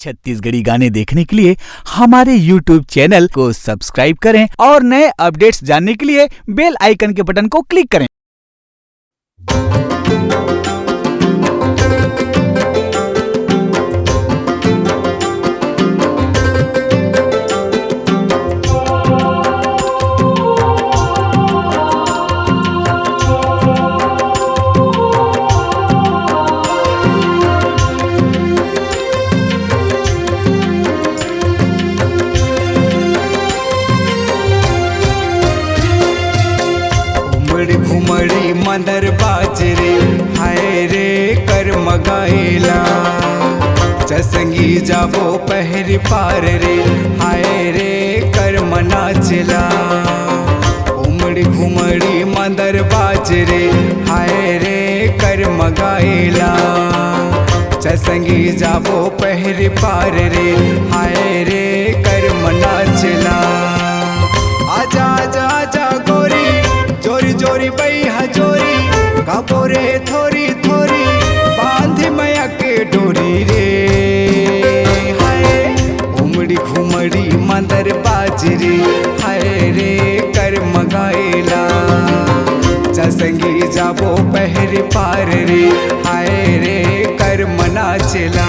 छत्तीसगढ़ी गाने देखने के लिए हमारे YouTube चैनल को सब्सक्राइब करें और नए अपडेट्स जानने के लिए बेल आइकन के बटन को क्लिक करें। घुमड़ी मंदर बाजरे हाय रे कर मगाइला चसंगी जाबो पहर पार रे हाय रे कर मनाचला। उमड़ी घुमड़ी मंदर बाजरे हाय रे कर मगाइला चसंगी जाबो पहर पार रे हाय रे कर मनाचला। आजा आजा आजा गोरी जोरी जोरी बैहा जोरी कापोरे थोरी थोरी बांधी मैया के डोरी रे हाय। उमड़ी घुमड़ी मंदर बाजरी हाय रे कर मगाइला चसंगी जाबो पहर पार रे हाय रे कर मनाचला।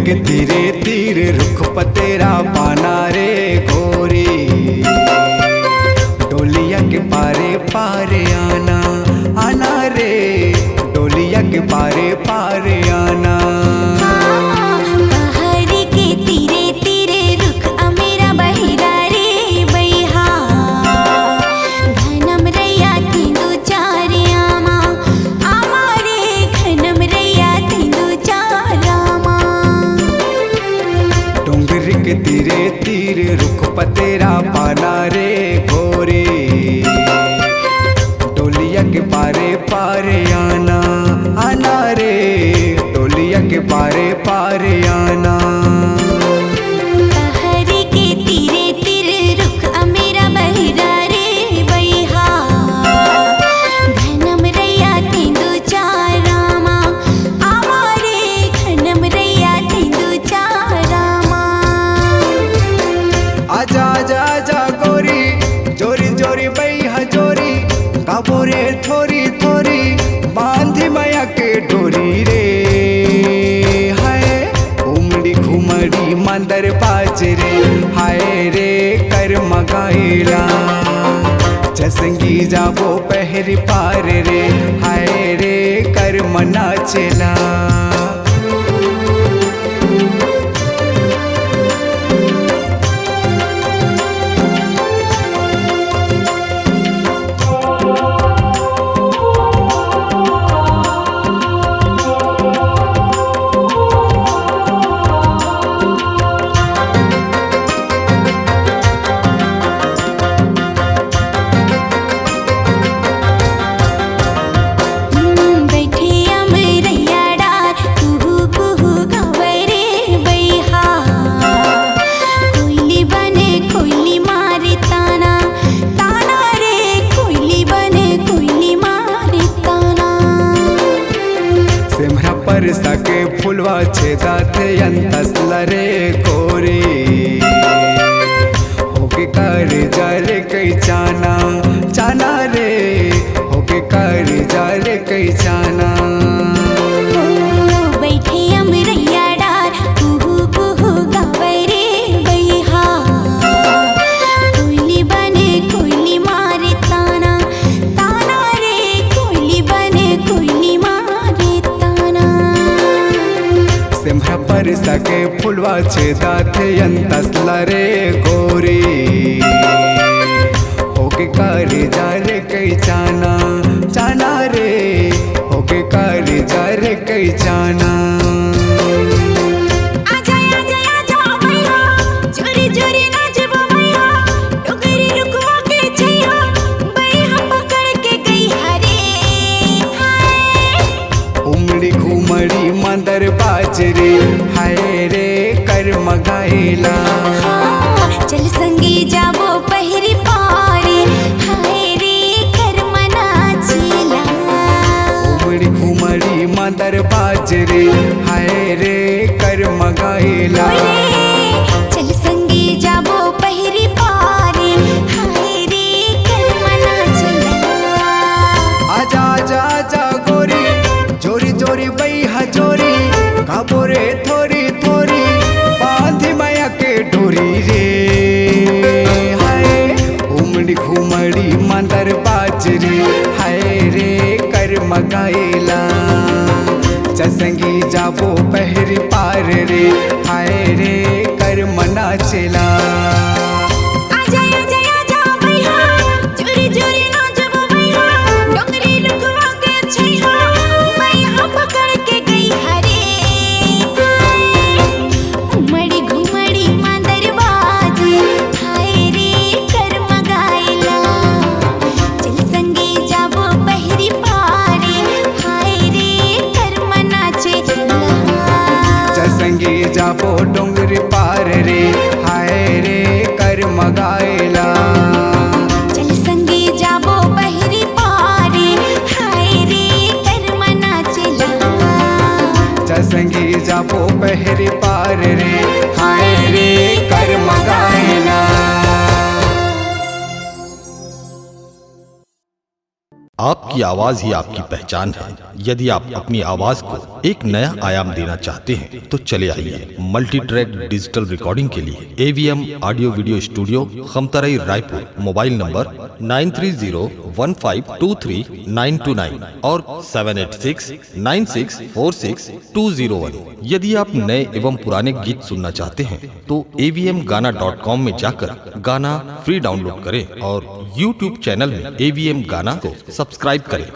के तीरे तीर रुख पतेरा पाना रे गोरी डोलिया के पारे पारे आना आना रे डोलिया के पारे पारे आना। के तीरे तीर रुख पतेरा पाना रे गोरी डोलिया के पारे पारे आना आना रे डोलिया के पारे पारे आना। आजा आजा आजा गोरी जोरी जोरी बैहा जोरी काबोरे थोरी थोरी बांधी मैया के डोरी रे हाय। उमड़ी घुमड़ी मंदर बाजरे हाय रे कर मगाइला चसंगी जाबो पहर पार रे हाय रे कर मनाचला। परसा के फुलवा छेदा थे अंतसला रे गोरी होके कर जा रे कई चाना चाना रे होके कर जा रे कई चाना। बैठे अमरैया डार कुहू कुहू गावे रे बैहा कोयली बने कोयली मारता सके फुलवा छेदा थे अंतसला रे गोरी होके करे जा रे कई चाना चाना रे होके करे जा रे कई चाना मंदर बाजरे हाय रे कर मगाइला चल संगी जाबो पहरी पारी हाय रे कर मना चीला उमड़ी घुमड़ी मंदर बाजरे हाय रे कर मगाइला चल संगी जाबो पहरी पारी हाय रे कर मना चीला आजा आजा आजा गोरी जोरी जोरी बैहा जोरी काबोरे थोरी थोरी बांधी माया के डोरी रे हाय उमड़ी घुमड़ी मंदर बाजरी हाय रे कर मगाइला चसंगी जाबो पहरी पार रे हाय रे कर मना चला जाबो डोंगरी पार रे हाय रे कर मगाइला चल संगी जाबो पहरी पारी हाय रे कर मना चला चसंगी जाबो पहरी पार रे हाय रे कर मगाइला। आपकी आवाज ही आपकी पहचान है। यदि आप अपनी आवाज को एक नया आयाम देना चाहते हैं तो चले आइए मल्टी ट्रैक डिजिटल रिकॉर्डिंग के लिए AVM audio video studio Khamtarai Raipur. Mobile number 9301523929 और 7869646201। यदि आप नए एवं पुराने गीत सुनना चाहते हैं तो avmgana.com में जाकर गाना फ्री डाउनलोड करें और YouTube चैनल में AVM गाना को सब्सक्राइब करें।